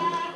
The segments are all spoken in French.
Bwana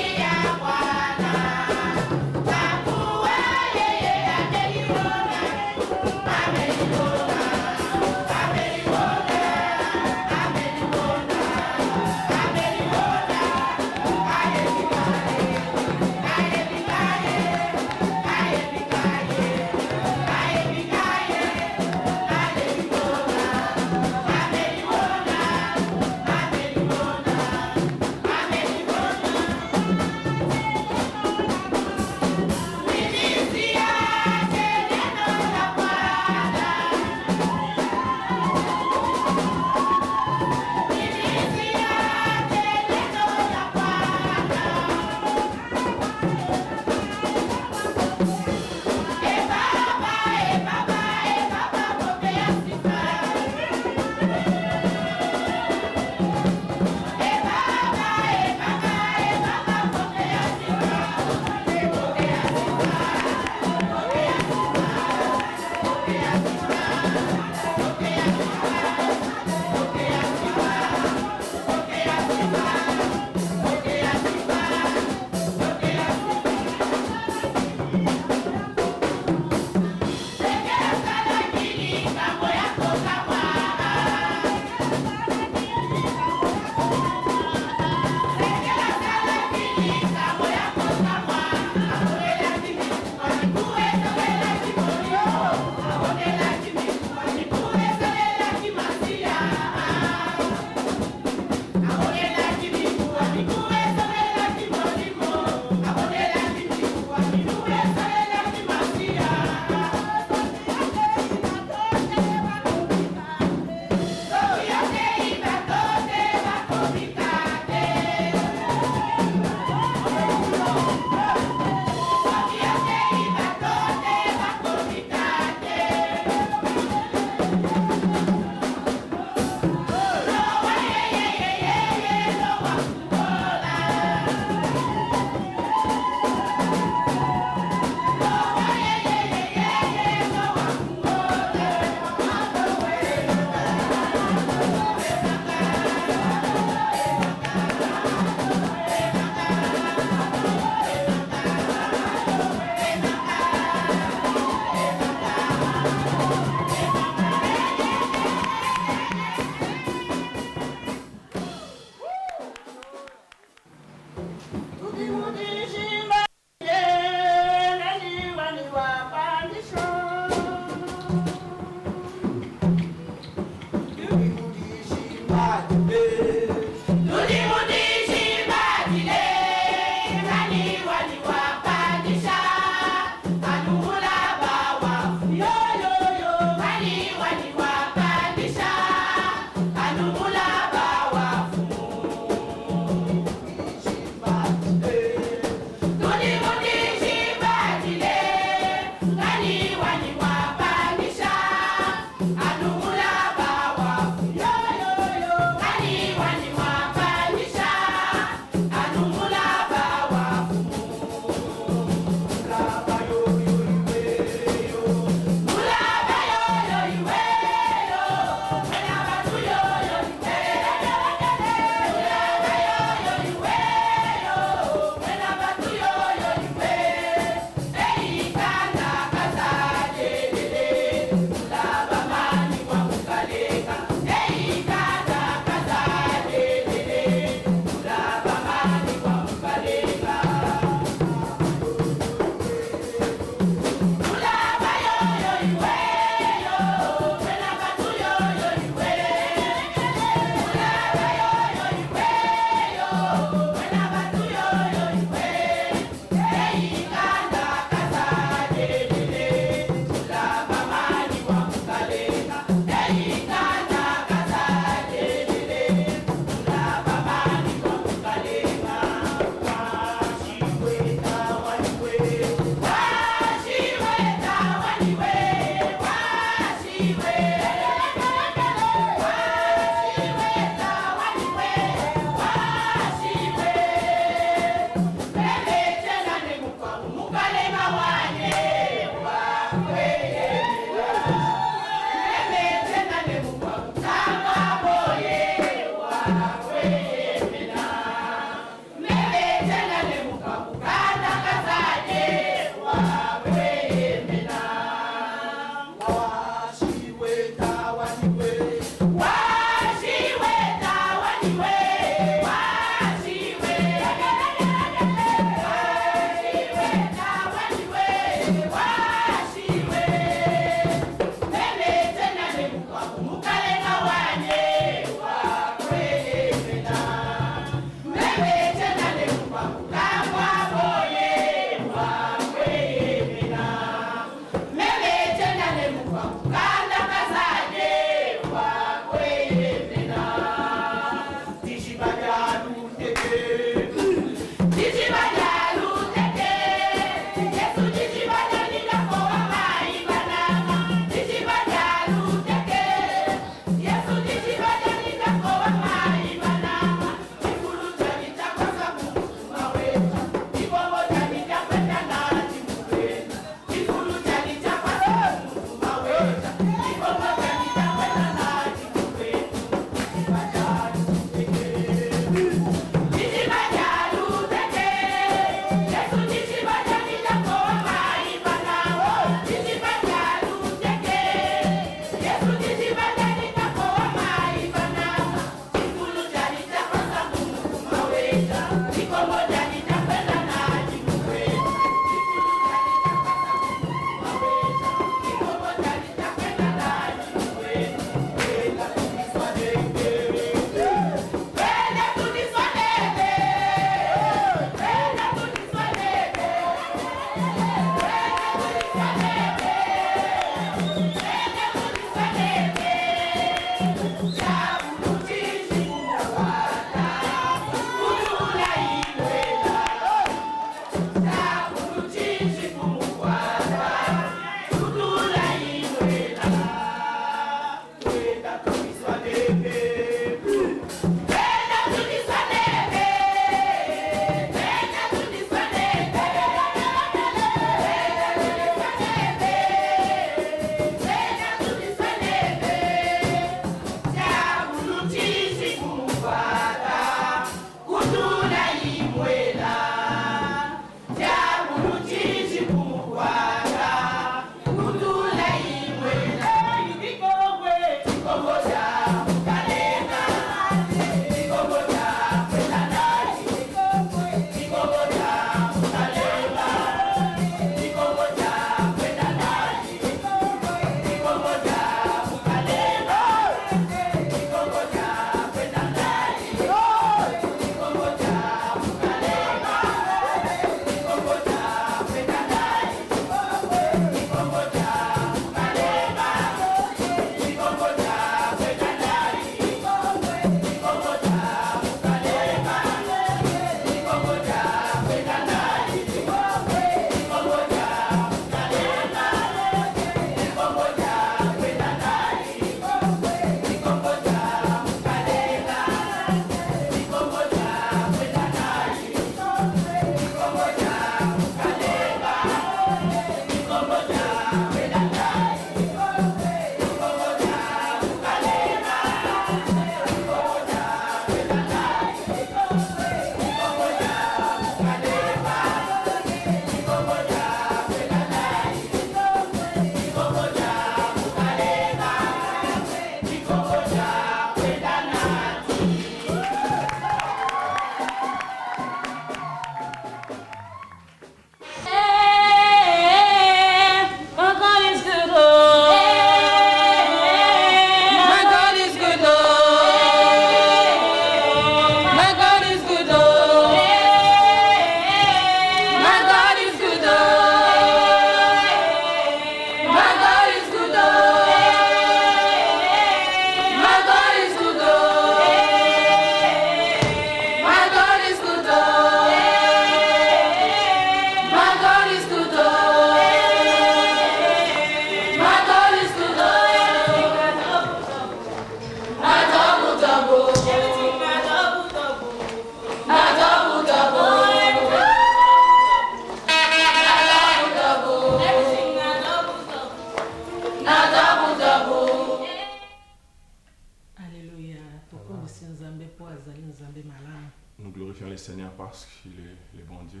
Nous glorifions le Seigneur parce qu'il est le bon Dieu.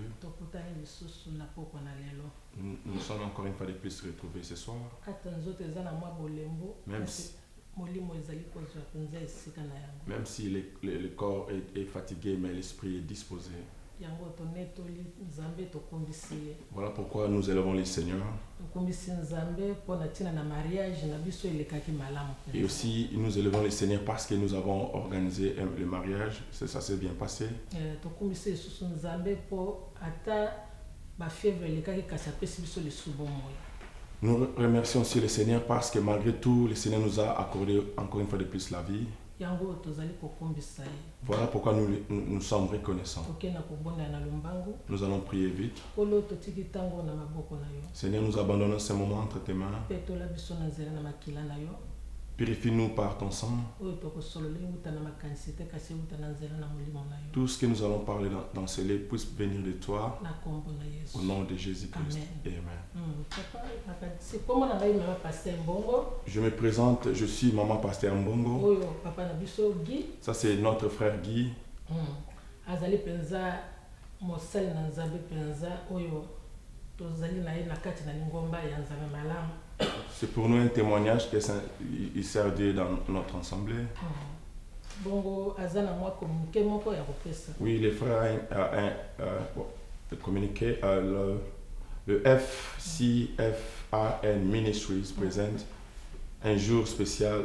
Nous sommes encore une fois de plus retrouvés ce soir. Même si le corps est fatigué, mais l'esprit est disposé. Voilà pourquoi nous élevons le Seigneur. Et aussi nous élevons le Seigneur parce que nous avons organisé le mariage. Ça s'est bien passé. Nous remercions aussi le Seigneur parce que malgré tout, le Seigneur nous a accordé encore une fois de plus la vie. Voilà pourquoi nous sommes reconnaissants. Nous allons prier vite. Seigneur, nous abandonnons ce moment entre tes mains. Purifie-nous par ton sang. Tout ce que nous allons parler dans ce lieu puisse venir de toi. Au nom de Jésus-Christ. Amen. Je me présente, je suis maman pasteur Mbongo. Ça c'est notre frère Guy. C'est pour nous un témoignage qu'il sert Dieu dans notre assemblée. Oui, les frères ont communiqué. Le FCFAN Ministries présente un jour spécial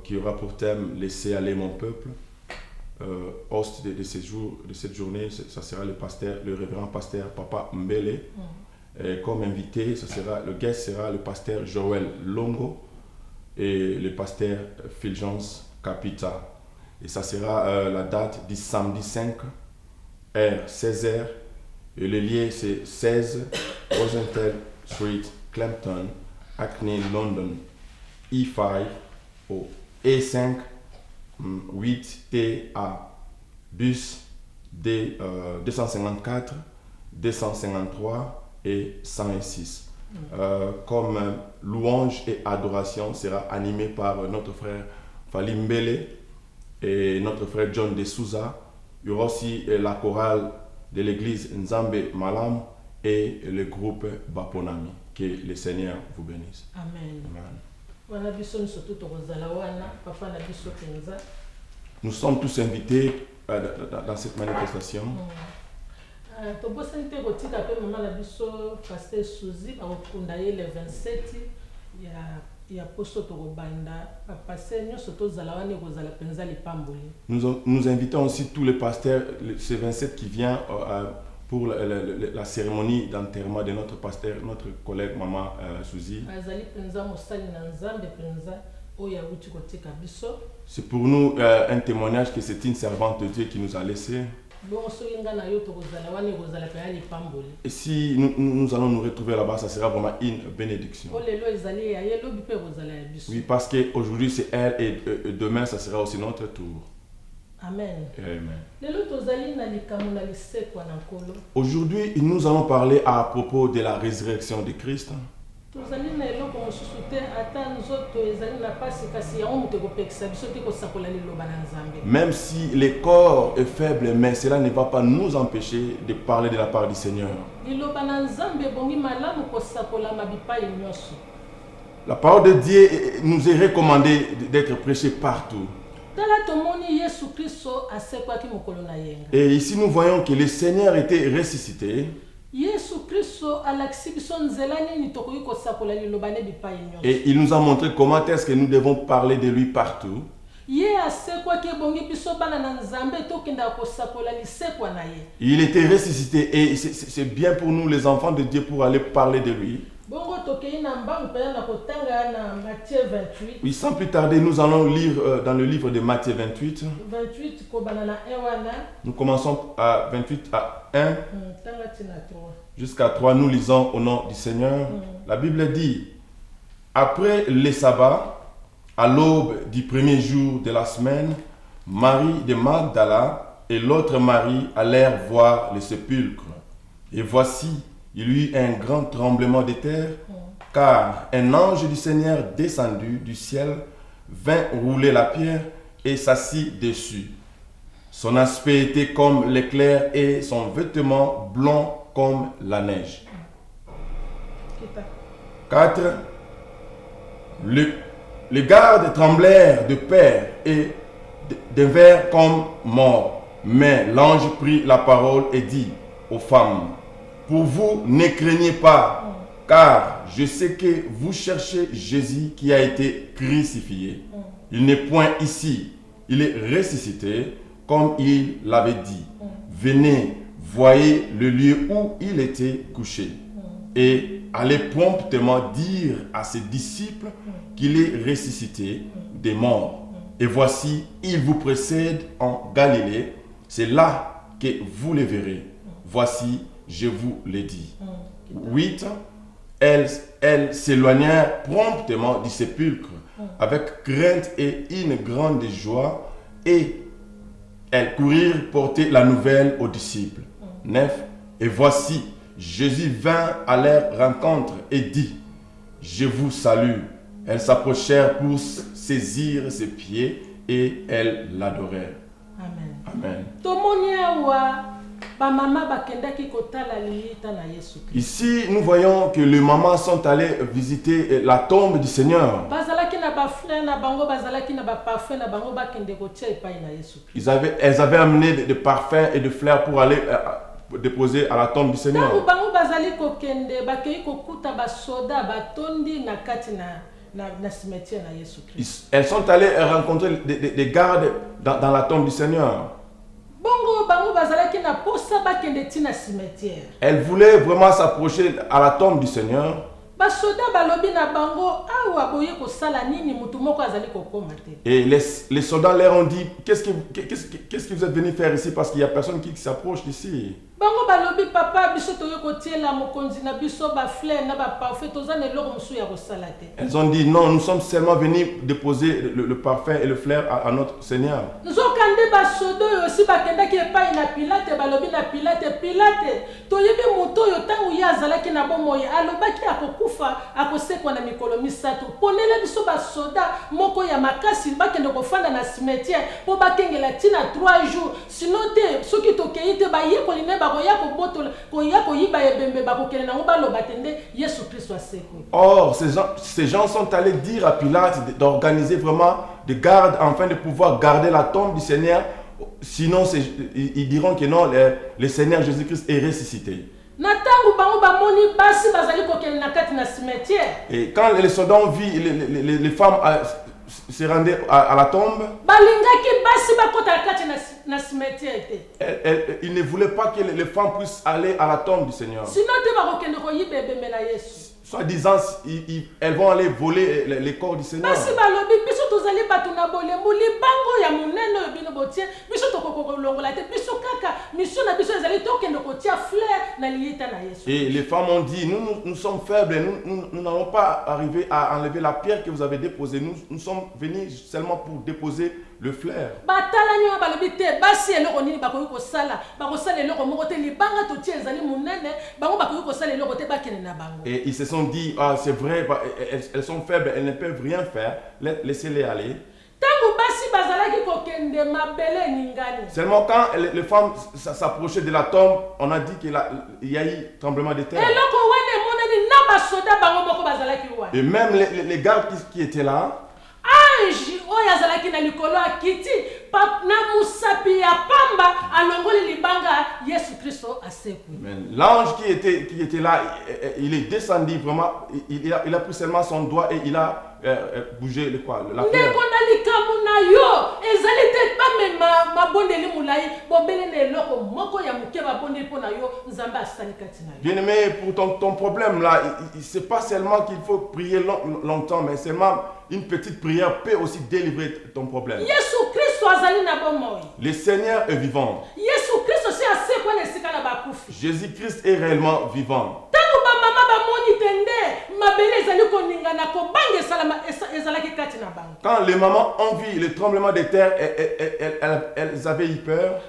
qui aura pour thème « Laissez aller mon peuple ». Host de cette journée, ça sera le révérend pasteur Papa Mbele. Et comme invité, le guest sera le pasteur Joël Longo et le pasteur Fulgence Capita. Et ça sera la date du samedi 5 h 16h. Et le lieu c'est 16 Rosenthal Street, Clampton, Hackney, London, E5 au E5 8TA, bus D 254, 253 et 106. Comme louange et adoration sera animé par notre frère Fali Mbele et notre frère John de Souza. Il y aura aussi la chorale de l'église Nzambe Malam et le groupe Baponami. Que le Seigneur vous bénisse. Amen. Amen. Nous sommes tous invités dans cette manifestation. Nous invitons aussi tous les pasteurs, ces 27 qui viennent pour la cérémonie d'enterrement de notre pasteur, notre collègue Maman Suzy. C'est pour nous un témoignage que c'est une servante de Dieu qui nous a laissé. Et si nous allons nous retrouver là-bas, ça sera vraiment une bénédiction. Oui, parce qu'aujourd'hui c'est elle et demain ça sera aussi notre tour. Amen. Amen. Aujourd'hui, nous allons parler à propos de la résurrection de Christ. Même si le corps est faible, mais cela ne va pas nous empêcher de parler de la part du Seigneur. La parole de Dieu nous est recommandée d'être prêchée partout. Et ici nous voyons que le Seigneur était ressuscité. Et il nous a montré comment est-ce que nous devons parler de lui partout. Il était ressuscité et c'est bien pour nous les enfants de Dieu pour aller parler de lui. Oui, sans plus tarder, nous allons lire dans le livre de Matthieu 28. Nous commençons à 28 à 1 jusqu'à 3. Nous lisons au nom du Seigneur. La Bible dit: après le sabbat, à l'aube du premier jour de la semaine, Marie de Magdala et l'autre Marie allèrent voir le sépulcre. Et voici, il y eut un grand tremblement de terre, car un ange du Seigneur descendu du ciel vint rouler la pierre et s'assit dessus. Son aspect était comme l'éclair et son vêtement blanc comme la neige. 4. Les gardes tremblèrent de peur et devinrent comme morts. Mais l'ange prit la parole et dit aux femmes: pour vous, ne craignez pas, car je sais que vous cherchez Jésus qui a été crucifié. Il n'est point ici, il est ressuscité, comme il l'avait dit. Venez, voyez le lieu où il était couché. Et allez promptement dire à ses disciples qu'il est ressuscité des morts. Et voici, il vous précède en Galilée. C'est là que vous le verrez. Voici, je vous l'ai dit. 8. Elles s'éloignèrent promptement du sépulcre avec crainte et une grande joie, et elles courirent porter la nouvelle aux disciples. 9. Et voici, Jésus vint à leur rencontre et dit: je vous salue. Elles s'approchèrent pour saisir ses pieds et elles l'adorèrent. Amen. Amen. ba mama bakendaki kotala liyita na Yesu Christ. Ici, nous voyons que les mamans sont allées visiter la tombe du Seigneur. Bazalaki na ba frère na bango bazalaki na ba parfum na bango bakende kotia epai na Yesu Christ. Elles avaient amené des parfums et des fleurs pour aller déposer à la tombe du Seigneur. Tangu bango bazali kokende bakei kokuta ba soda batondi na kati na cimetière na Yesu Christ. Elles sont allées rencontrer des gardes dans la tombe du Seigneur. Bongo bango bazalaki na posa bakende tina cimetière. Elles voulaient vraiment s'approcher à la tombe du Seigneur. Basoda balobi na bango awa boye kosala nini mutu moko azali kokoma te. Et les soldats leur ont dit qu'est-ce que vous êtes venus faire ici parce qu'il y a personne qui s'approche d'ici. Bango balobi papa biso toyo kotiela mokonzi na biso ba fleur na ba parfum tozana eloko musu ya kosala te. Elles ont dit non, nous sommes seulement venus déposer le parfum et le fleur à notre Seigneur. Nzokande basoda aussi bakendaki epai na Pilate balobi na Pilate toyebi moto yo tangu ya azalaki na bomoye alobaki akokufa akosekwa na mikolo misato ponela biso basoda moko ya makasi bakende kofanda na cimetière po bakengela tina 3 jours sinon te soki tokei te bayekoli ne bakoya kobotola koya koyiba ebembe bakokele nango baloba tende Yesu Kristo asekwe. Or ces gens sont allés dire à Pilate d'organiser vraiment des gardes afin de pouvoir garder la tombe du Seigneur. Sinon, ils diront que non, le Seigneur Jésus-Christ est ressuscité. Et quand les soldats ont vu les femmes se rendaient à la tombe, ils ne voulaient pas que les femmes puissent aller à la tombe du Seigneur. Soit disant, elles vont aller voler les corps du Seigneur. Et les femmes ont dit, nous sommes faibles, nous n'allons pas arriver à enlever la pierre que vous avez déposée. Nous sommes venus seulement pour déposer le fleur. Et ils se sont dit, ah, c'est vrai, elles sont faibles, elles ne peuvent rien faire, laissez-les aller. Seulement quand les femmes s'approchaient de la tombe, on a dit qu'il y a eu tremblement de terre. Et même les gardes qui étaient là, l'ange qui était là, il est descendu vraiment, il a pris seulement son doigt et il a bougé la pierre. Bien-aimé, pour ton problème là, c'est pas seulement qu'il faut prier longtemps, mais seulement une petite prière peut aussi délivrer ton problème. Le Seigneur est vivant. Jésus-Christ est réellement vivant. Quand les mamans ont vu le tremblement de terre, elles avaient eu peur.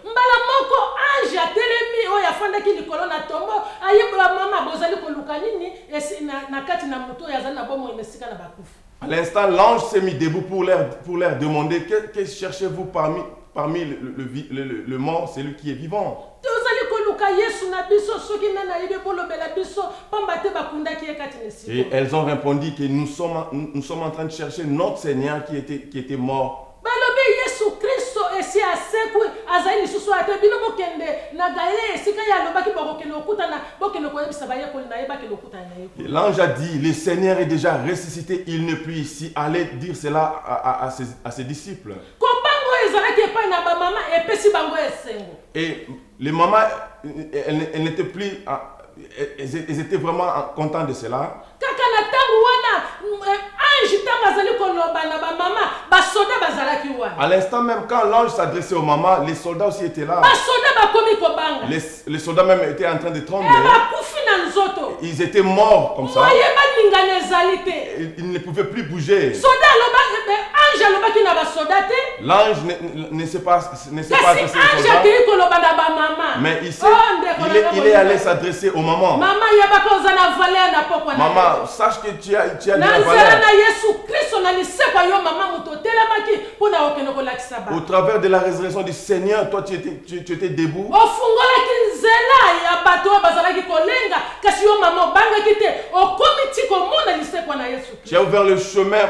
À l'instant, l'ange s'est mis debout pour leur demander que cherchez-vous parmi le mort, celui qui est vivant. Et elles ont répondu que nous sommes en train de chercher notre Seigneur qui était mort. L'ange a dit, le Seigneur est déjà ressuscité, il ne peut ici aller dire cela à ses disciples. Et les mamans, elles n'étaient plus, elles étaient vraiment contentes de cela. À l'instant même, quand l'ange s'adressait aux mamans, les soldats aussi étaient là. Les soldats même étaient en train de trembler. Ils étaient morts comme ça. Ils ne pouvaient plus bouger. L'ange ne s'est pas adressé aux soldats. Mais ici, il est allé s'adresser aux mamans. Maman, sache que tu as de la valeur. Au travers de la résurrection du Seigneur, toi tu étais debout. nzela ya bato oyo bazalaki kolenga kasi yo mama obangaki te okomi ti komona lisekwa na Yesu Tu as ouvert le chemin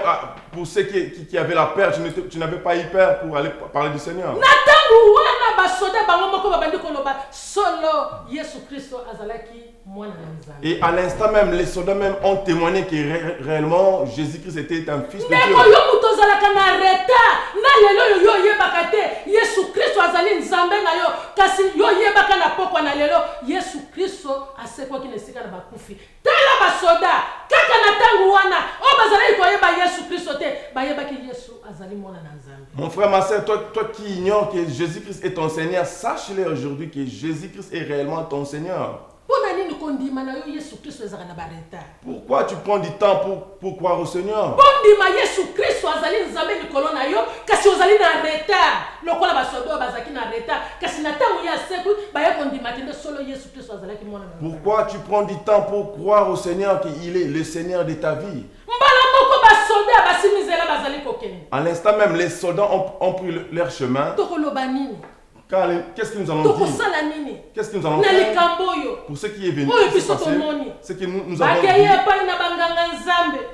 pour ceux qui avaient la peur. Tu n'avais pas eu peur pour aller parler du Seigneur. na ntango wana basoda bango moko babandi koloba solo Yesu Kristo azalaki mwana na Nzambe. Et à l'instant même, les soldats même ont témoigné que réellement Jésus-Christ était un fils de Dieu. ndeko yo mutu ozalaka na retard na lelo yo oyebaka te Yesu Kristo azali Nzambe na yo kasi yo oyebaka na pokwa na lelo Yesu Kristo asekwaki na esika na bakufi. Tala basoda kaka na ntango wana oyo bazalaki koyeba Yesu Kristo te bayebaki Yesu azali mwana na Nzambe. Mon frère, ma soeur, toi qui ignores que Jésus-Christ est ton Seigneur, sache-le aujourd'hui que Jésus-Christ est réellement ton Seigneur. Pourquoi tu prends du temps pour croire au Seigneur? Pourquoi tu prends du temps pour croire au Seigneur qu'il est le Seigneur de ta vie? À l'instant même, les soldats ont pris leur chemin. Qu'est-ce que nous allons dire? Qu'est-ce que nous allons faire pour ceux qui est venu? Ce que nous avons dit.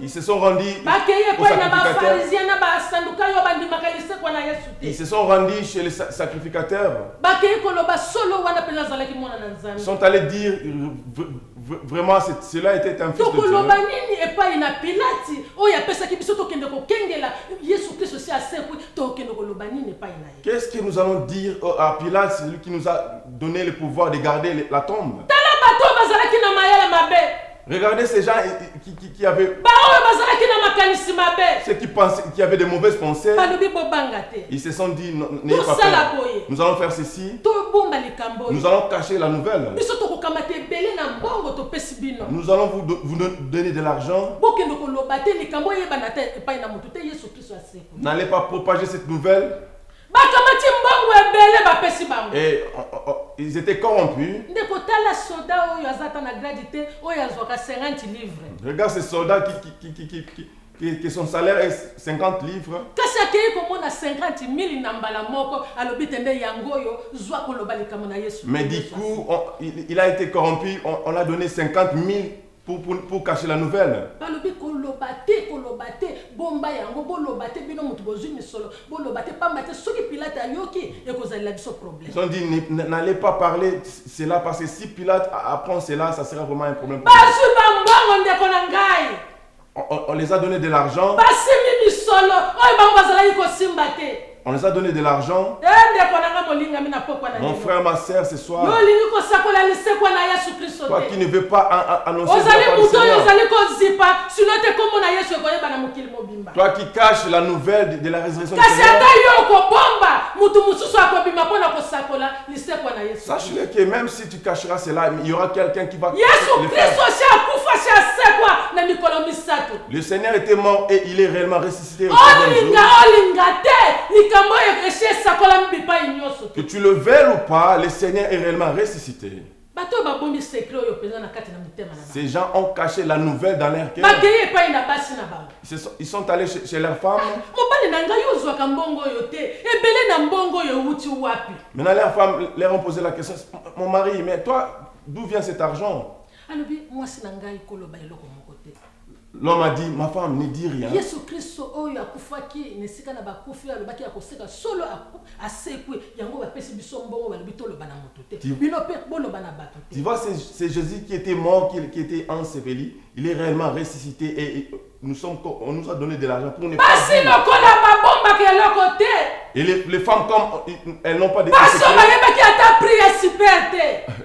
Ils se sont rendus aux sacrificateurs. Ils se sont rendus chez les sacrificateurs. Ils sont allés dire vraiment cela était un fils de Dieu. Qu'est-ce que nous allons dire à Pilate, celui qui nous a donné le pouvoir de garder la tombe? Regardez ces gens qui avaient ceux qui pensaient, qui avaient de mauvaises pensées. Ils se sont dit n'ayez pas peur. Nous allons faire ceci. Nous allons cacher la nouvelle. Nous allons vous donner de l'argent. N'allez pas propager cette nouvelle. Et ils étaient corrompus. Regarde ces soldats qui son salaire est 50 livres. Mais du coup, il a été corrompu. On l'a donné 50 000 pour cacher la nouvelle. Ils ont dit n'allez pas parler cela parce que si Pilate apprend cela, ça sera vraiment un problème pour on les a donné de l'argent. On les a donné de l'argent. Mon frère, ma soeur, ce soir, toi qui ne veux pas annoncer toi qui caches la nouvelle de la résurrection du Seigneur, sache-le que même si tu cacheras cela, il y aura quelqu'un qui va le faire. Le Seigneur était mort et il est réellement ressuscité. Que tu le veuilles ou pas, le Seigneur est réellement ressuscité. Ces gens ont caché la nouvelle dans leur cœur. Ils sont allés chez leurs femmes. Maintenant, leurs femmes leur ont posé la question: mon mari, mais toi, d'où vient cet argent? L'homme a dit: ma femme, ne dis rien. Tu vois, c'est Jésus qui était mort, qui était enseveli. Il est réellement ressuscité et on nous a donné de l'argent pour ne pas dire. Et les femmes, comme elles n'ont pas de secret.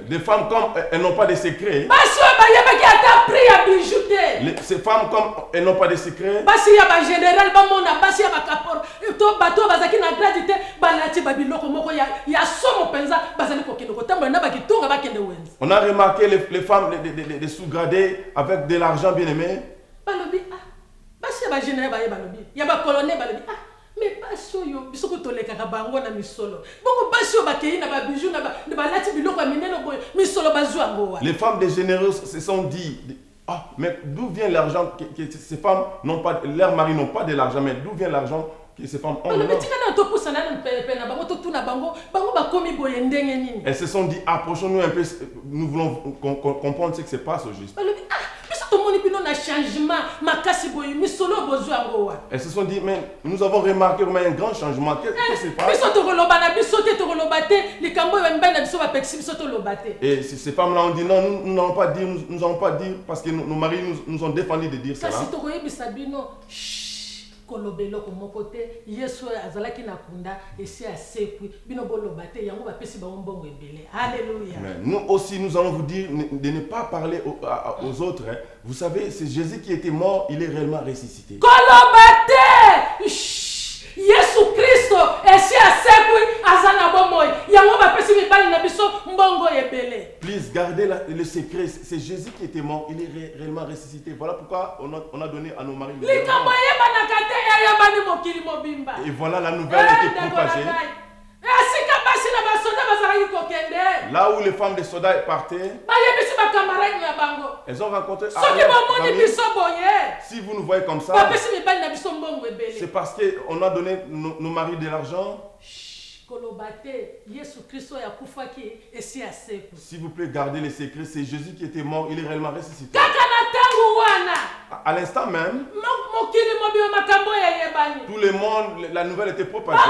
Les femmes, comme elles n'ont pas de secret. Ces femmes, comme elles n'ont pas de secret. On a remarqué les femmes, les sous-gradés avec de l'argent bien aimé. Les femmes des généreux se sont dit: mais d'où vient l'argent que ces femmes n'ont pas, leurs maris n'ont pas de l'argent, mais d'où vient l'argent que ces femmes ont. Elles se sont dit, approchons-nous un peu, nous voulons comprendre ce qui se passe au juste. Elles se sont dit, mais nous avons remarqué vraiment un grand changement. Qu'est-ce qui se passe? Et ces femmes-là ont dit, non, nous n'allons pas dire, nous n'allons pas dire, parce que nos maris nous ont défendu de dire cela. Mais nous aussi nous allons vous dire de ne pas parler aux autres. Hein. Vous savez, c'est Jésus qui était mort, il est réellement ressuscité. Yesu Christo esi asekwi azana bomoy yango bapesi mibali na biso mbongo ebele. Please gardez le secret, c'est Jésus qui était mort, il est réellement ressuscité. Voilà pourquoi on a donné à nos maris. Et voilà la nouvelle était propagée. Là où les femmes des soldats partaient, elles ont rencontré. Si vous nous voyez comme ça, c'est parce qu'on a donné nos maris de l'argent. S'il vous plaît, gardez les secrets. C'est Jésus qui était mort, il est réellement ressuscité. À l'instant même, tout le monde, la nouvelle était propagée.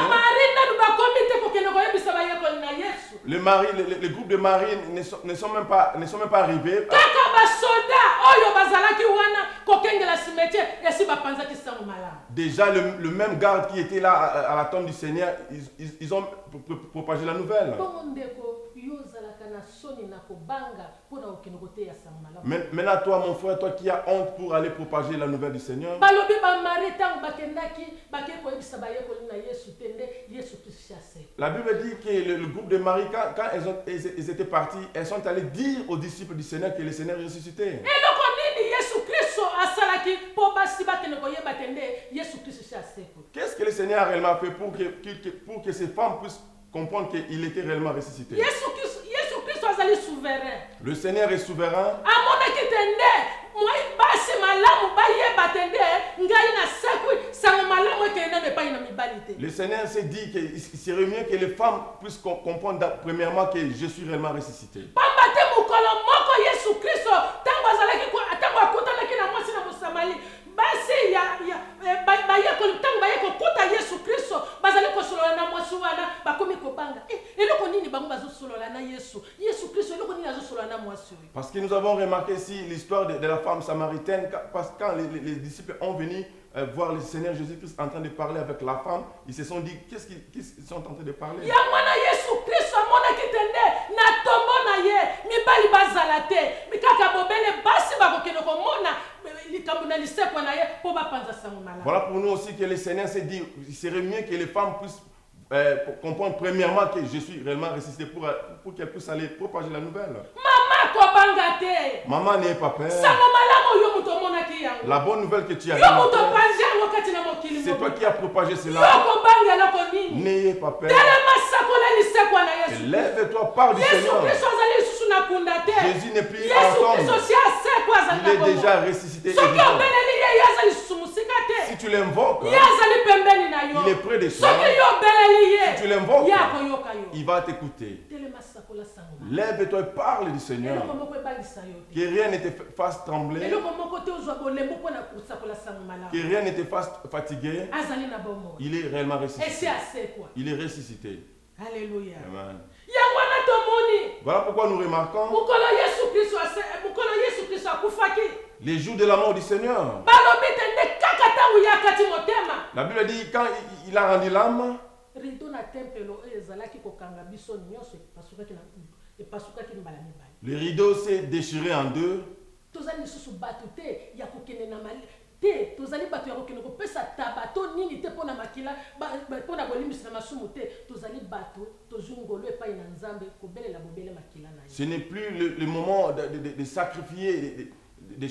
Les groupes de maris ne sont même pas arrivés. Déjà, le même garde qui était là à la tombe du Seigneur, ils ont propagé la nouvelle. Maintenant, toi, mon frère, toi qui as honte pour aller propager la nouvelle du Seigneur. La Bible dit que le groupe de maris, quand ils étaient partis, elles sont allées dire aux disciples du Seigneur que le Seigneur est ressuscité. Qu'est-ce que le Seigneur a réellement fait pour que ces femmes puissent comprendre qu'il était réellement ressuscité? Le Seigneur est souverain. Le Seigneur s'est dit qu'il serait mieux que les femmes puissent comprendre premièrement que je suis réellement ressuscité. Parce que nous avons remarqué ici l'histoire de la femme samaritaine, parce que quand les disciples ont venu voir le Seigneur Jésus-Christ en train de parler avec la femme, ils se sont dit, qu'est-ce qu'ils sont en train de parler? Voilà pour nous aussi que le Seigneur s'est dit, il serait mieux que les femmes puissent comprendre premièrement que je suis réellement ressuscité pour qu'elles puissent aller propager la nouvelle. Maman n'est pas peur. La bonne nouvelle que tu as remarquée, c'est toi qui as propagé cela. N'ayez pas peur. Lève-toi, parle du Seigneur. Jésus n'est plus ensemble. Il est déjà ressuscité. Si tu l'invoques, il est près de toi. Si tu l'invoques, il va t'écouter. Lève-toi et parle du Seigneur. Que rien ne te fasse trembler. Que rien ne te fasse fatiguer. Il est réellement ressuscité. Il est ressuscité. Alléluia. Amen. Yangwana Voilà pourquoi nous remarquons les jours de la mort du Seigneur. La Bible dit quand il a rendu l'âme, le rideau s'est déchiré en deux. Tozali bato ya kokende kopesa tabato nini te pona makila pona bolimbisa na masumu te tozali bato tozungolo epai na Nzambe kobelela bobele makila na ye. Ce n'est plus le moment de sacrifier de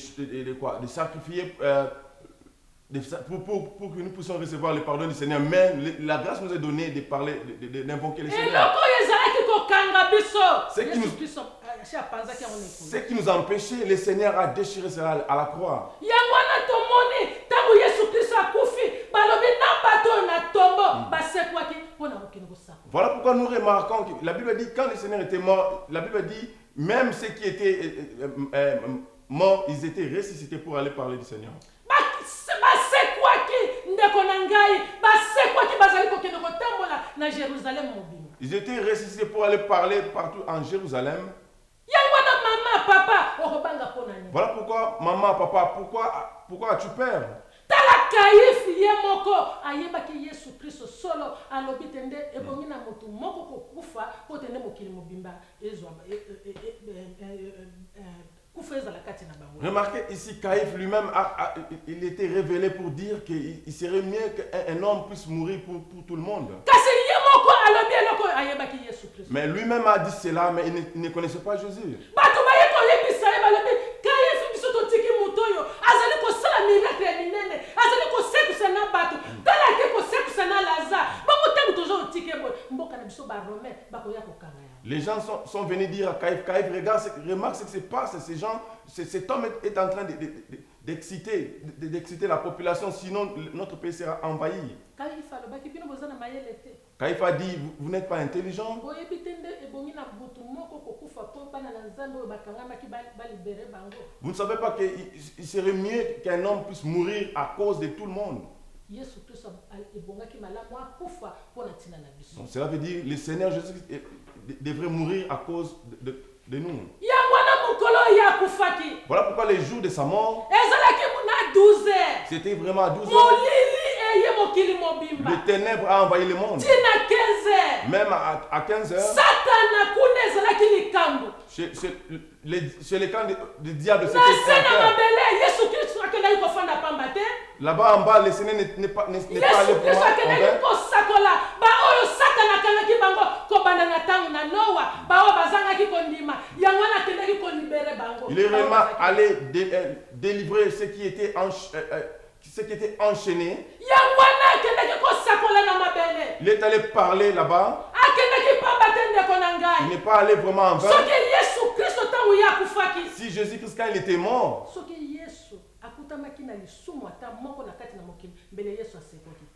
sacrifier pour que nous puissions recevoir le pardon du Seigneur, mais la grâce nous est donnée de parler, d'invoquer le Seigneur. Ce qui nous a empêché, le Seigneur a déchiré cela à la croix. Voilà pourquoi nous remarquons que la Bible dit quand le Seigneur était mort, la Bible dit même ceux qui étaient morts, ils étaient ressuscités pour aller parler du Seigneur. Ils étaient ressuscités pour aller parler partout en Jérusalem. Voilà pourquoi, maman, papa, pourquoi as-tu peur? Remarquez ici, Caïphe lui-même, il était révélé pour dire qu'il serait mieux qu'un homme puisse mourir pour tout le monde. Mais lui-même a dit cela, mais il ne connaissait pas Jésus. Les gens sont venus dire à Caïphe, remarque ce qui se passe, cet homme est en train d'exciter la population, sinon notre pays sera envahi. Caïphe a dit, vous n'êtes pas intelligent. Vous ne savez pas qu'il serait mieux qu'un homme puisse mourir à cause de tout le monde. Donc, cela veut dire que le Seigneur Jésus devrait mourir à cause de nous. Voilà pourquoi les jours de sa mort, c'était vraiment à 12 heures. Le ténèbre a envahi le monde. Même à 15 heures, chez les camps du diable, c'était là-bas en bas, le Seigneur n'est pas allé pour il est vraiment allé délivrer ceux qui étaient enchaînés. Il est allé parler là-bas. Il n'est pas allé vraiment en vain. Si Jésus-Christ, quand il était mort,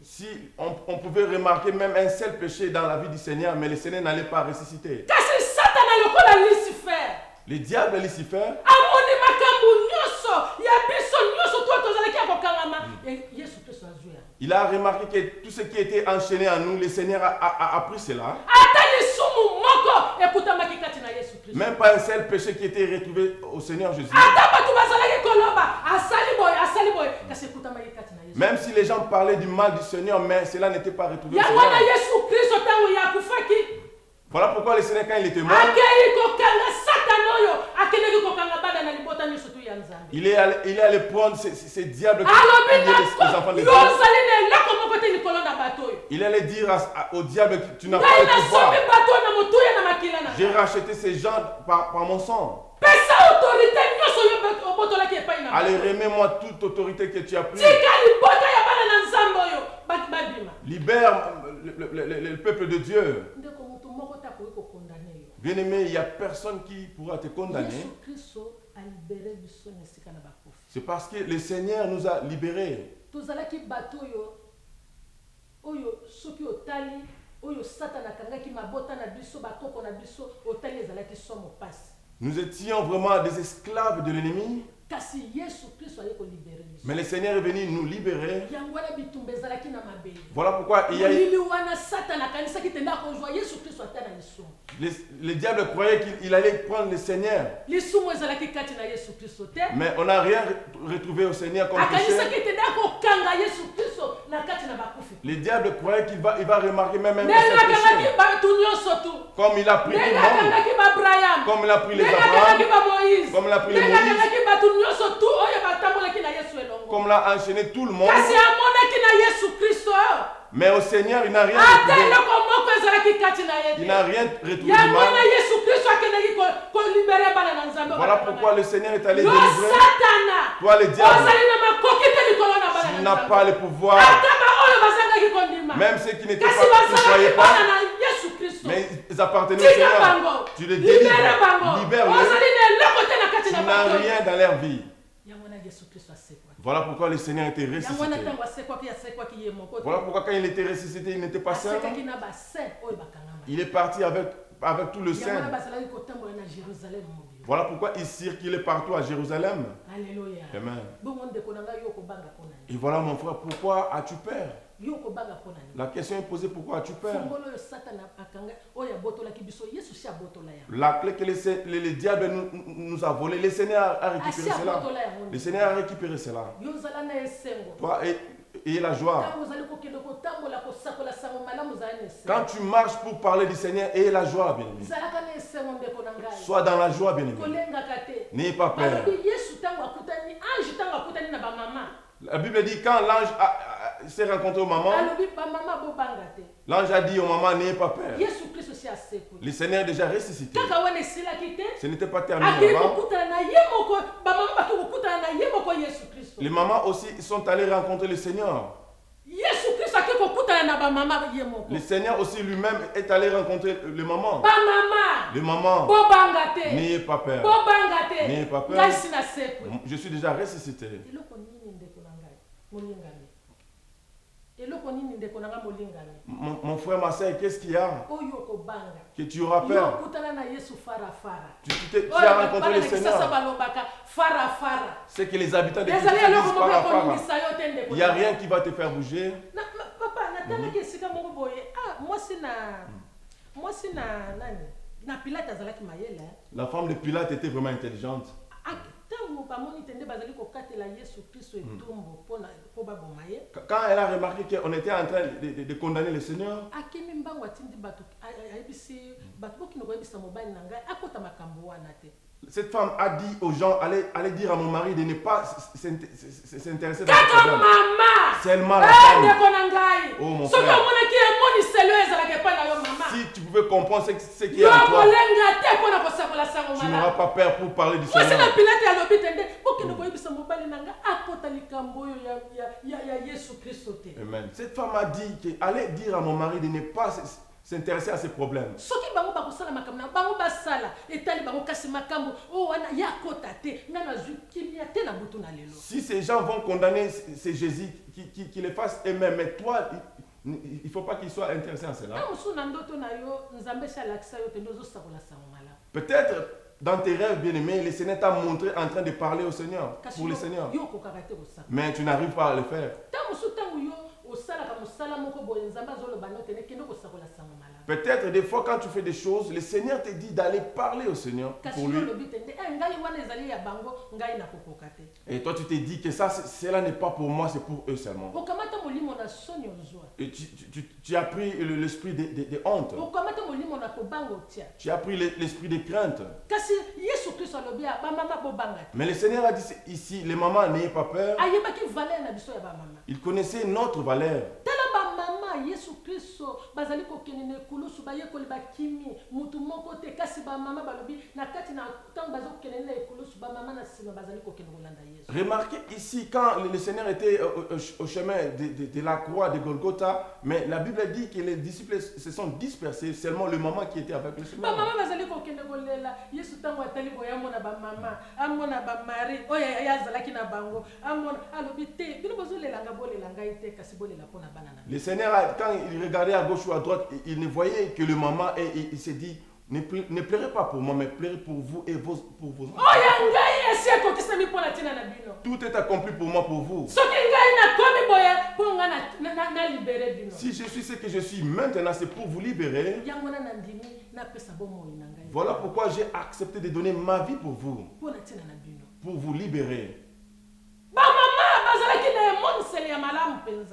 si on pouvait remarquer même un seul péché dans la vie du Seigneur, mais le Seigneur n'allait pas ressusciter. Le diable Lucifer, il a remarqué que tout ce qui était enchaîné en nous, le Seigneur a pris cela. Même pas un seul péché qui était retrouvé au Seigneur Jésus. Même si les gens parlaient du mal du Seigneur, mais cela n'était pas retrouvé au Seigneur. Voilà pourquoi le Seigneur, quand il était mort, il est allé prendre ces diables qui les enfants de Dieu. Il allait dire au diable, tu n'as pas le pouvoir. J'ai racheté ces gens par mon sang. Allez, remets-moi toute autorité que tu as prise. Libère le peuple de Dieu. Bien-aimé, il n'y a personne qui pourra te condamner. C'est parce que le Seigneur nous a libérés. Nous étions vraiment des esclaves de l'ennemi. Mais le Seigneur est venu nous libérer. Voilà pourquoi il y a le diable croyait qu'il allait prendre le Seigneur. Mais on n'a rien retrouvé au Seigneur comme péché. Le diable croyait qu'il va remarquer même un péché. Comme il a pris tout le monde. Comme il a pris les Abraham. Comme il a pris les Moïse. Comme il a enchaîné tout le monde. Mais au Seigneur, il n'a rien retrouvé. Il n'a rien retrouvé du mal. Voilà pourquoi le Seigneur est allé délivrer. Toi, le diable, tu n'as pas le pouvoir. Même ceux qui n'étaient pas, qui ne croyaient pas, mais ils appartenaient au Seigneur. Tu les délivres, libères-les. Tu n'as rien dans leur vie. Yesu Kristo asekwaki. Voilà pourquoi le Seigneur était Yango ressuscité. wana ntango asekwaki ye moko te. Voilà pourquoi quand il était ressuscité, il n'était pas seul. Asekaki na basaint oyo bakangama. Il est parti avec tout le Yango wana saint. bazalaki kotambola na Jérusalem mobile. Voilà pourquoi il circulait partout à Jérusalem. Alléluia. Amen. Bongo ndeko na ngai yo kobanga pona ni. Et voilà mon frère, pourquoi as-tu peur? Yo kobanga pona ni. La question est posée, pourquoi as-tu peur? Fongolo yo Satana akanga oyo abotolaki biso Yesu si abotola ya. La clé que le diable nous a volé, le Seigneur a récupéré cela. Le Seigneur a récupéré cela. Yo zala na esengo. Toi et la joie. Quand tu marches pour parler du Seigneur, et la joie, bien aimé. Sois dans la joie, bien aimé. N'ayez pas peur. La Bible dit quand l'ange s'est rencontré aux mamans, l'ange a dit aux mamans, n'ayez pas peur. Le Seigneur est déjà ressuscité. Ce n'était pas terminé avant. Les mamans aussi sont allées rencontrer le Seigneur. Le Seigneur aussi lui-même est allé rencontrer les mamans. Les mamans, n'ayez pas peur. N'ayez pas peur. Je suis déjà ressuscité. Mon frère, ma soeur, qu'est-ce qu'il y a? Que tu auras peur. Tu as rencontré le Seigneur. C'est que les habitants de Christ disent Farafara. Il n'y a rien qui va te faire bouger. La femme de Pilate était vraiment intelligente. Quand elle a remarqué qu'on était en train de condamner le Seigneur, cette femme a dit aux gens, allez dire à mon mari de ne pas s'intéresser dans ce problème. Seulement la femme. Oh mon frère. Si tu pouvais comprendre ce qui est en toi, tu n'auras pas peur pour parler du Seigneur. Amen. Cette femme a dit allez dire à mon mari de ne pas s'intéresser à ces problèmes. Si ces gens vont condamner ces Jésus, qui les fassent eux-mêmes, mais toi, il ne faut pas qu'ils soient intéressés à cela. Peut-être dans tes rêves, bien-aimés, le Seigneur t'a montré en train de parler au Seigneur, pour le Seigneur. Mais tu n'arrives pas à le faire. Peut-être des fois quand tu fais des choses, le Seigneur te dit d'aller parler au Seigneur pour lui. Et toi tu te dis que cela n'est pas pour moi, c'est pour eux seulement. Et tu as pris l'esprit de honte. Tu as pris l'esprit de crainte. Mais le Seigneur a dit ici, les mamans, n'ayez pas peur. Il connaissait notre valeur. Remarquez ici quand le Seigneur était au chemin de la croix de Golgotha, mais la Bible dit que les disciples se sont dispersés, seulement le maman qui était avec le Seigneur. Le Seigneur, quand il regardait à gauche ou à droite, il ne voyait que le maman et il s'est dit, ne pleurez pas pour moi, mais pleurez pour vous et pour vos enfants. Tout est accompli pour moi, pour vous. Si je suis ce que je suis maintenant, c'est pour vous libérer. Voilà pourquoi j'ai accepté de donner ma vie pour vous libérer.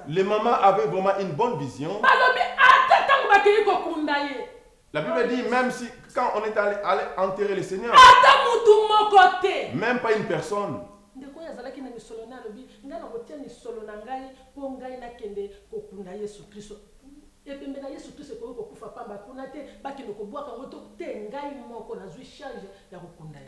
Les mamans avaient vraiment une bonne vision. La Bible dit même si quand on est allé enterrer le Seigneur, même pas une personne.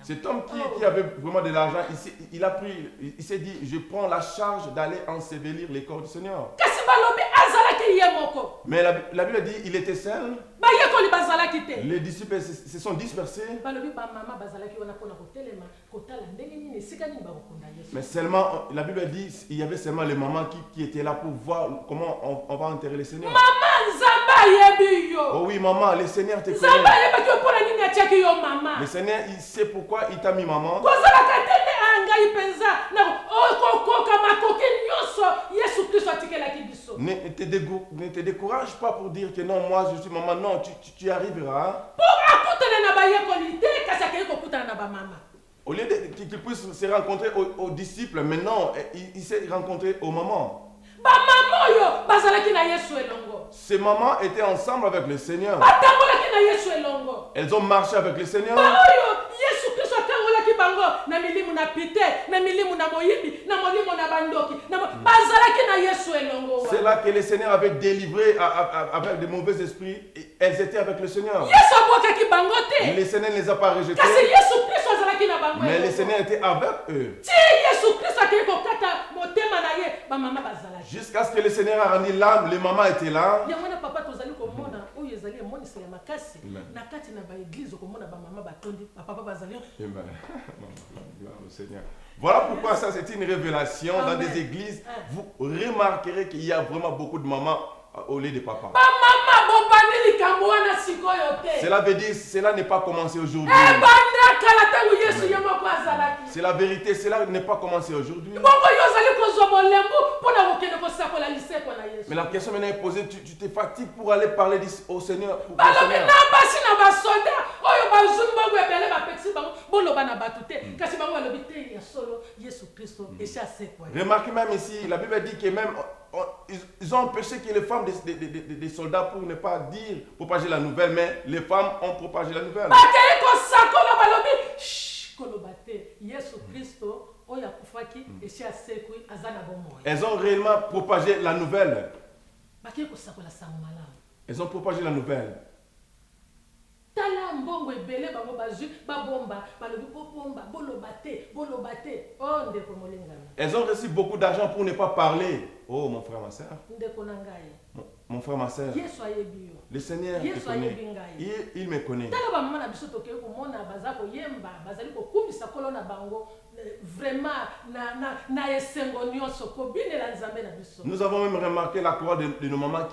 Cet homme qui avait vraiment de l'argent, il s'est dit, je prends la charge d'aller ensevelir les corps du Seigneur. balobi azalaki ye moko. Mais la Bible dit il était seul. Bayekoli bazalaki te. Les disciples se sont dispersés. Balobi ba mama bazalaki wana pona kotelema kotala ndenge nini esika nini bakokunda Yesu. Mais seulement, la Bible dit il y avait seulement les mamans qui étaient là pour voir comment on va enterrer le Seigneur. Mama nzamba yebi yo. Oh oui, maman, le Seigneur te connaît. Nzamba yebaki pona nini atiaki yo mama. Le Seigneur, il sait pourquoi il t'a mis maman. Kozalaka tene angai penza na okokoka makoki nyonso Yesu Kristo atikelaki biso. Ne te décourage pas pour dire que non, moi je suis maman. Non, tu arriveras. Pour akutana na bayekoli te kasi akei kokutana na ba mama. Au lieu qu'il puisse se rencontrer aux disciples, maintenant, il s'est rencontré aux mamans. Ba mama yo bazalaki na Yesu elongo. Ces mamans étaient ensemble avec le Seigneur. Batangolaki na Yesu elongo. Elles ont marché avec le Seigneur. Ba oyo Yesu Kristo atangolaki bango na milimu na pite, na milimu na moyibi, na molimo na bandoki. Bazalaki na Yesu elongo. C'est là que le Seigneur avait délivré avec des mauvais esprits. Et elles étaient avec le Seigneur. Yesu abokaki bango te. Le Seigneur ne les a pas rejetés. Kasi Yesu Kristo azalaki na bango. Mais le Seigneur était avec eux. Ti Yesu Kristo akei kokata motema na ye ba mama bazalaki. Jusqu'à ce que le Seigneur a rendu l'âme, les mamans étaient là. Ya mwana papa tozali komona oyo ezali emonisa ya makasi na kati na ba église komona ba mama batondi ba papa bazali. Amen. Gloire au Seigneur. Voilà pourquoi ça c'est une révélation. Dans des églises, vous remarquerez qu'il y a vraiment beaucoup de mamans au lieu de papa. Ba mama bobani likambo wana sikoyo te. Cela veut dire cela n'est pas commencé aujourd'hui. Banda kala tangu Yesu ye moko azalaki. C'est la vérité, cela n'est pas commencé aujourd'hui. Bongo yo zali kozwa bolembu pona kokende kosakola liseko na Yesu. Mais la question maintenant est posée, tu te fatigues pour aller parler au Seigneur. Balobi na basi na basoda oyo bazumi bango ebele bapekisi bango boloba na batu te kasi bango balobi te ya solo Yesu Kristo esha sekwa. Remarquez même ici, la Bible dit que même ils ont empêché que les femmes des soldats pour ne pas dire, propager la nouvelle, mais les femmes ont propagé la nouvelle. Bakeli kosakola balobi shh koloba te Yesu Kristo oyo akufaki esha sekwa azana bomoya. Elles ont réellement propagé la nouvelle. Bakeli kosakola sango malamu. Elles ont propagé la nouvelle. Tala mbongo ebele bango bazwi babomba balobi bobomba boloba te oh ndeko molingana. Elles ont reçu beaucoup d'argent pour ne pas parler. Oh mon frère, ma soeur. Ndeko na ngai. Mon frère, ma soeur. Yesu ayebi yo. Le Seigneur te connaît. Il me connaît. Tala ba mama na biso tokei komona baza koyemba bazali kokumisa kolo na bango vraiment na esengo nyonso kobinela nzambe na biso. Nous avons même remarqué la croix de nos mamans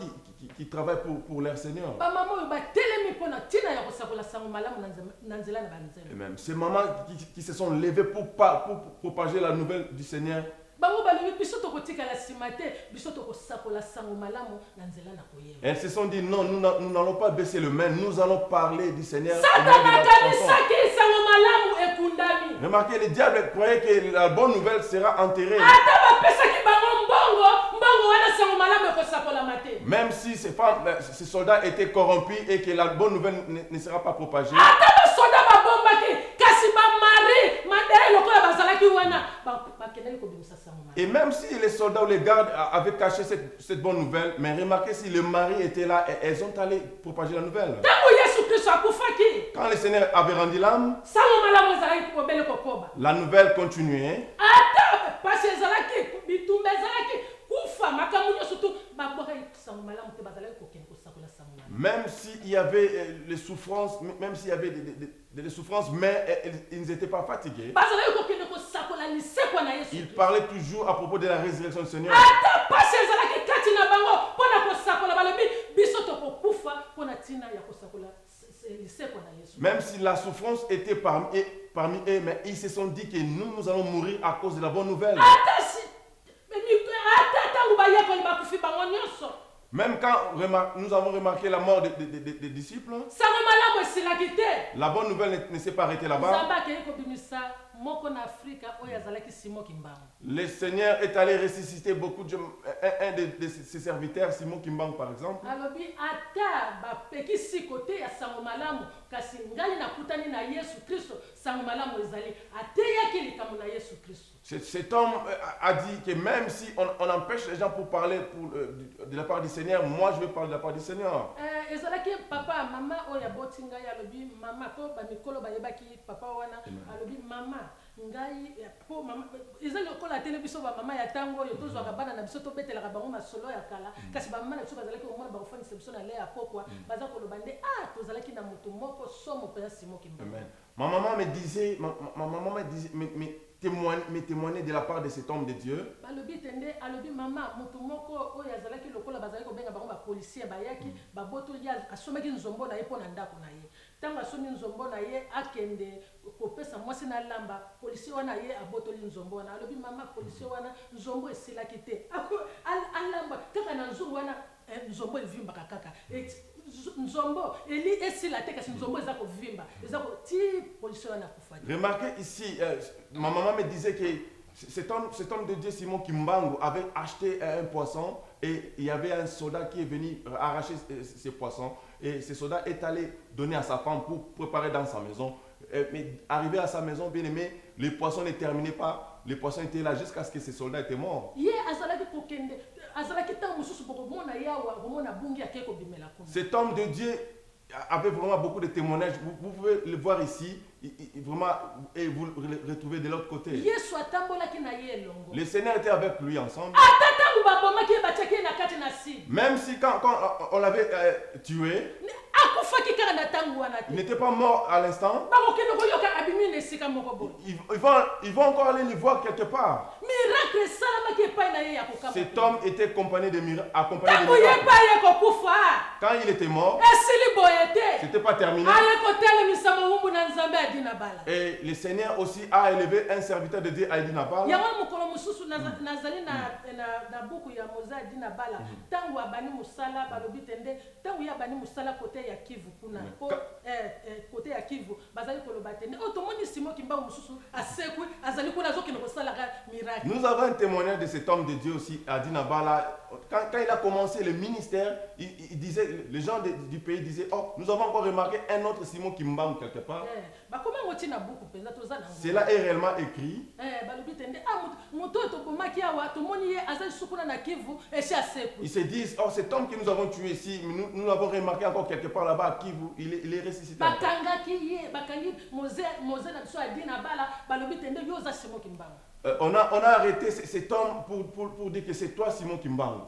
qui travaillent pour leur Seigneur. Ba mama oyo batelemi mpona ntina ya kosakola sango malamu na nzela na banzela. Et même ces mamans qui se sont levées pour propager la nouvelle du Seigneur. Bango balobi biso tokotikala nsima te biso tokosakola sango malamu na nzela na koyemba. Elles se sont dit non, nous n'allons pas baisser le main, nous allons parler du Seigneur. Remarquez, le diable croyait que la bonne nouvelle sera enterrée. Même si ces soldats étaient corrompus et que la bonne nouvelle ne sera pas propagée. Et même si les soldats ou les gardes avaient caché cette bonne nouvelle, mais remarquez si le mari était là, elles ont allé propager la nouvelle. Quand le Seigneur avait rendu l'âme, la nouvelle continuait. Même s'il y avait les souffrances, même s'il y avait des souffrances, mais ils n'étaient pas fatigués. Ils parlaient toujours à propos de la résurrection du Seigneur. Même si la souffrance était parmi eux, mais ils se sont dit que nous allons mourir à cause de la bonne nouvelle. Même quand nous avons remarqué la mort des disciples, la bonne nouvelle ne s'est pas arrêtée là-bas. Le Seigneur est allé ressusciter beaucoup de gens. Un de ses serviteurs, Simon Kimbang par exemple. Cet homme a dit que même si on empêche les gens pour parler de la part du Seigneur, moi je veux parler de la part du Seigneur. ngai po mama eza lokola television ba mama ya tango yo tozwaka bana na biso tobetelaka bango masolo ya kala kasi ba mama na biso bazalaki omona bakofandisa biso na le ya pokwa baza koloba nde tozalaki na motu moko somo mpenza Simon Kimbangu. Ma maman me disait, ma maman me disait, me témoignait de la part de cet homme de Dieu. Balobi tende alobi mama motu moko oyo azalaki lokola bazalaki kobenga bango ba policier bayaki baboto ya asomaki nzombo na ye po na ndako na ye. Tango asomi nzombo na ye akende kopesa mwasi na lamba policier wana ye abotoli nzombo wana alobi mama policier wana nzombo esilaki te alamba kaka na nzungu wana nzombo evimbaka kaka nzombo eli esila te kasi nzombo eza kovimba eza ti policier wana akufaki. Remarquez ici, ma maman me disait que cet homme de Dieu Simon Kimbangu avait acheté un poisson et il y avait un soldat qui est venu arracher ces poissons et ce soldat est allé donner à sa femme pour préparer dans sa maison. Mais arrivé à sa maison, bien aimé, les poissons ne terminaient pas. Les poissons étaient là jusqu'à ce que ce soldat était mort. Cet homme de Dieu avait vraiment beaucoup de témoignages. Vous pouvez le voir ici, vraiment, et vous le retrouvez de l'autre côté. Le Seigneur était avec lui ensemble. Même si quand on l'avait tué, il n'était pas mort à l'instant. Ils vont encore aller le voir quelque part. Cet homme était accompagné de miracles. Quand il était mort, ce n'était pas terminé. Et le Seigneur aussi a élevé un serviteur de Dieu à Dinabala. Nous avons un témoignage de cet homme de Dieu aussi à Dinabala. Quand il a commencé le ministère, il disait, les gens du pays disaient, oh, nous avons encore remarqué un autre Simon Kimbangu quelque part. Cela est réellement écrit. Ils se disent, oh, cet homme que nous avons tué ici, nous l'avons remarqué encore quelque part là-bas à Kivu, il est ressuscité. On a arrêté cet homme pour dire que c'est toi Simon Kimbangu.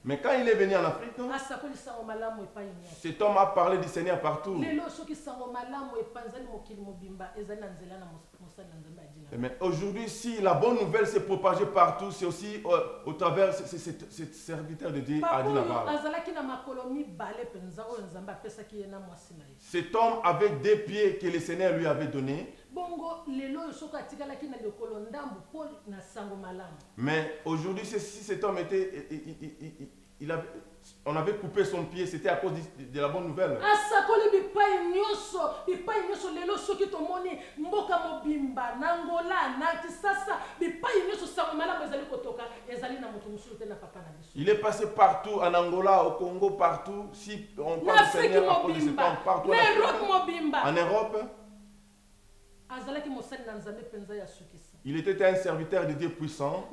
Mais quand il est venu en Afrique, cet homme a parlé du Seigneur partout. Mais aujourd'hui, si la bonne nouvelle s'est propagée partout, c'est aussi au travers de ce serviteur de Dieu à Dinabala. Cet homme avec 2 pieds que le Seigneur lui avait donnés. Mais aujourd'hui, si cet homme était, on avait coupé son pied, c'était à cause de la bonne nouvelle. Il est passé partout, en Angola, au Congo, partout. Si on parle du Seigneur à cause de cet homme, partout en Europe. Il était un serviteur de Dieu puissant.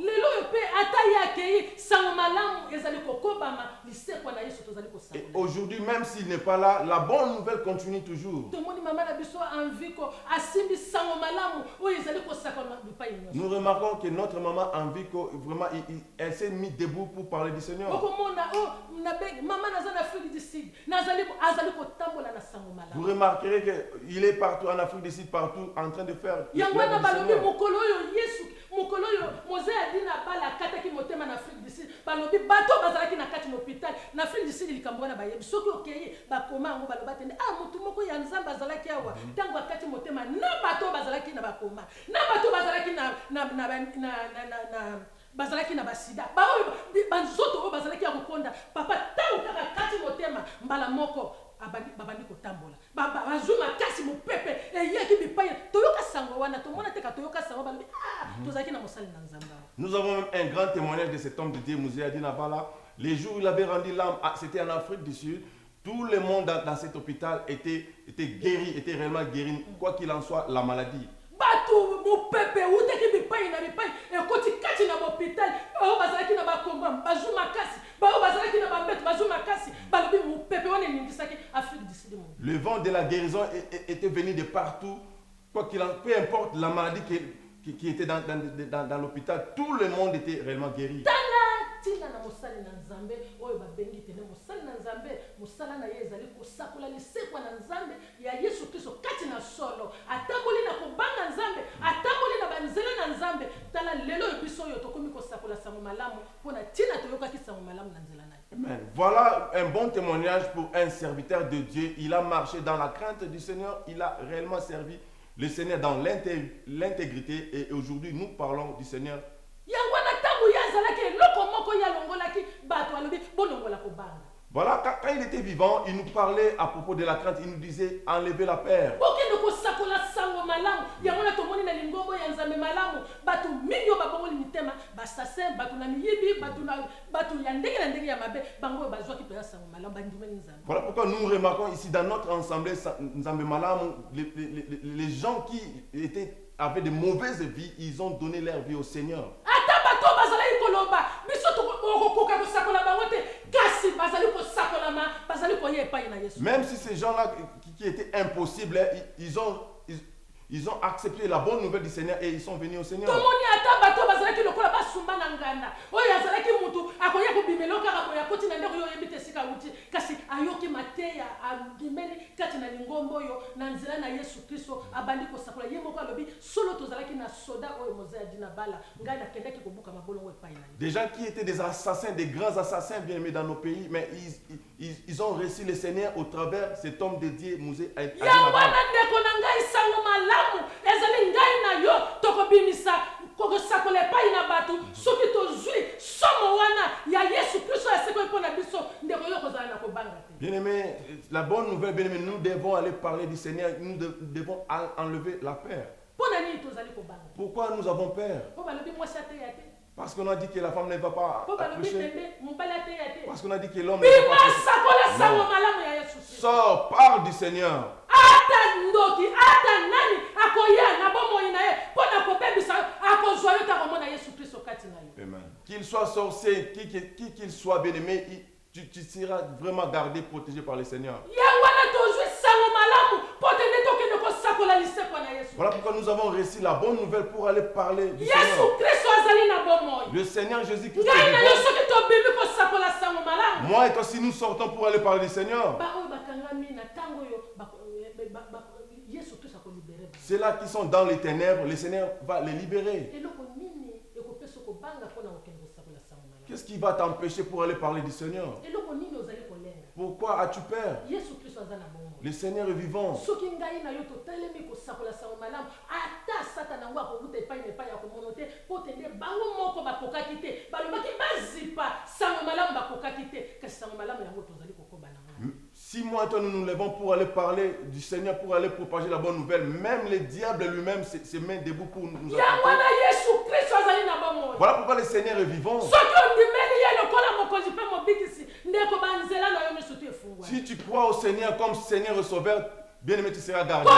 Et aujourd'hui, même s'il n'est pas là, la bonne nouvelle continue toujours. Nous remarquons que notre maman en vie, vraiment, elle s'est mise debout pour parler du Seigneur. Vous remarquerez qu'il est partout en Afrique du Sud, partout en train de faire le bazalaki na basida banzoto bazalaki ya kokonda papa tango kaka kati motema mbala moko babandi kotambola bazuma kasi mopepe eyeki bipai toyoka sango wana tomona teka toyoka sango balobi tozalaki na mosali na nzamba. Nous avons même un grand témoignage de cet homme de Dieu, Mouzé Dinabala. Les jours où il avait rendu l'âme, c'était en Afrique du Sud. Tout le monde dans cet hôpital était guéri, était réellement guéri, quoi qu'il en soit, la maladie. Batu mopepe uteki bipai na bipai ekoti kati na hôpital bao bazalaki na bakomba bazuma kasi bao bazalaki na bambet bazuma kasi balobi mopepe wana ningisaki Afrique du Sud. Le vent de la guérison était venu de partout Quoi qu'il en, peu importe la maladie qui était dans l'hôpital, tout le monde était réellement guéri. tina na mosali na nzambe oyo babengi tene mosali na nzambe mosala na ye ezali kosakola lisekwa na nzambe ya Yesu Kristo kati na solo atamboli na kobanga nzambe atamboli na banzela na nzambe tala lelo biso oyo tokomi kosakola sango malamu mpona tina toyokaki sango malamu na nzela na ye. Amen. Voilà un bon témoignage pour un serviteur de Dieu. Il a marché dans la crainte du Seigneur, il a réellement servi le Seigneur dans l'intégrité et aujourd'hui nous parlons du Seigneur. Voilà, quand il était vivant, il nous parlait à propos de la crainte, il nous disait enlevez la peur. Voilà pourquoi nous remarquons ici dans notre assemblée, les gens qui avaient de mauvaises vies, ils ont donné leur vie au Seigneur. Même si ces gens-là qui étaient impossibles, ils ont accepté la bonne nouvelle du Seigneur et ils sont venus au Seigneur. Des gens qui étaient des assassins, des grands assassins bien aimés dans nos pays, mais ils ont reçu le Seigneur au travers cet homme de Dieu, Mouzé Adinabala. Bien-aimé, la bonne nouvelle, bien-aimé, nous devons aller parler du Seigneur, nous devons enlever la peur. Pourquoi nous avons peur? Parce qu'on a dit que la femme ne va pas accoucher. Parce qu'on a dit que l'homme ne va pas accoucher. Sors, parle du Seigneur. Amen. Qu'il soit sorcier, qui qu'il soit bien-aimé, tu seras vraiment gardé, protégé par le Seigneur. Voilà pourquoi nous avons reçu la bonne nouvelle pour aller parler du Seigneur. Le Seigneur Jésus-Christ. Moi et toi, si nous sortons pour aller parler du Seigneur, ceux-là qui sont dans les ténèbres, le Seigneur va les libérer. Qu'est-ce qui va t'empêcher pour aller parler du Seigneur? Pourquoi as-tu peur? Le Seigneur est vivant. Si moi et toi nous nous levons pour aller parler du Seigneur, pour aller propager la bonne nouvelle, même le diable lui-même se met debout pour nous attaquer. Voilà pourquoi le Seigneur est vivant. Si tu crois au Seigneur comme Seigneur et Sauveur, bien aimé, tu seras gardé.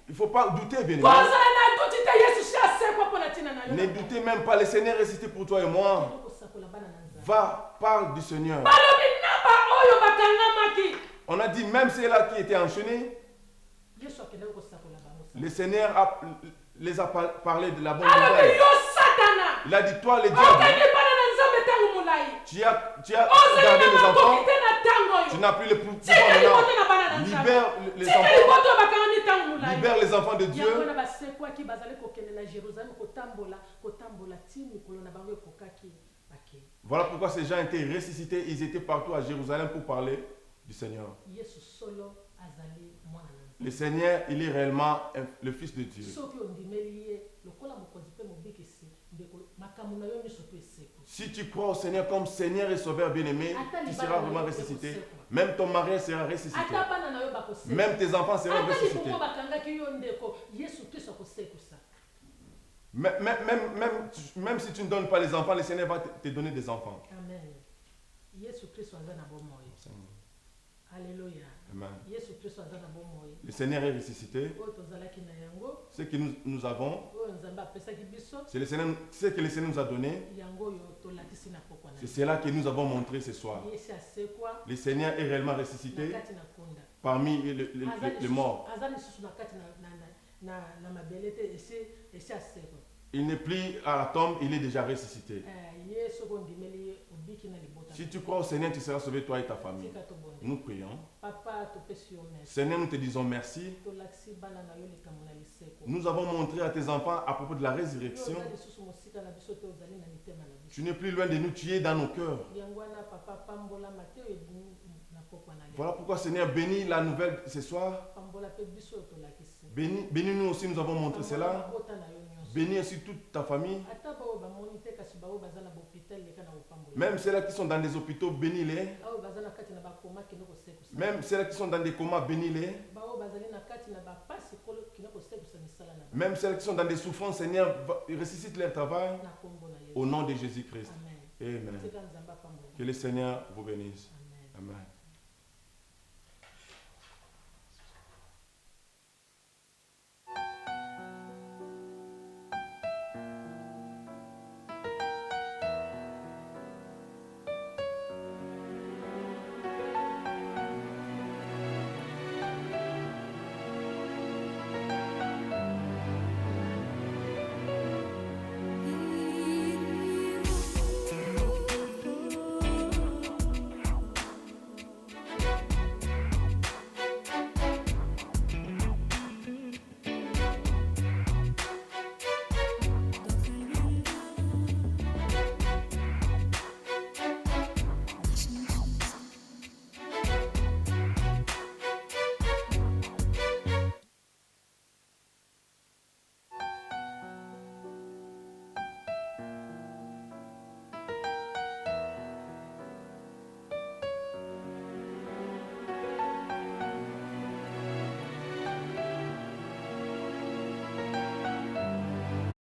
Il ne faut pas douter, bien aimé. Ne doutez même pas, le Seigneur est ressuscité pour toi et moi. Va, parle du Seigneur. On a dit même ceux-là qui étaient enchaînés, le Seigneur les a parlé de la bonne nouvelle. Il a dit, toi le diable, tu as gardé les enfants, tu n'as plus le pouvoir maintenant. Libère les enfants. Libère les enfants de Dieu. Voilà pourquoi ces gens étaient ressuscités, ils étaient partout à Jérusalem pour parler du Seigneur. Le Seigneur, il est réellement le Fils de Dieu. Si tu crois au Seigneur comme Seigneur et Sauveur bien-aimé, tu seras vraiment ressuscité. Même ton mari sera ressuscité. Même tes enfants seront ressuscités. Même si tu ne donnes pas les enfants, le Seigneur va te donner des enfants. Amen. Alléluia. Amen. Le Seigneur est ressuscité. Ce que nous avons, c'est ce que le Seigneur nous a donné. C'est cela que nous avons montré ce soir. Le Seigneur est réellement ressuscité parmi les morts. Il n'est plus à la tombe, il est déjà ressuscité. Si tu crois au Seigneur, tu seras sauvé, toi et ta famille. Nous prions. Seigneur, nous te disons merci. Nous avons montré à tes enfants à propos de la résurrection. Tu n'es plus loin de nous, tu es dans nos cœurs. Voilà pourquoi, Seigneur, bénis la nouvelle ce soir. Bénis-nous aussi, nous avons montré cela. Bénis aussi toute ta famille. Même ceux-là qui sont dans des hôpitaux, bénis-les. Même ceux-là qui sont dans des comas, bénis-les. Même ceux qui sont dans des souffrances, Seigneur, ressuscite leur travail. Au nom de Jésus-Christ. Amen. Que le Seigneur vous bénisse. Amen.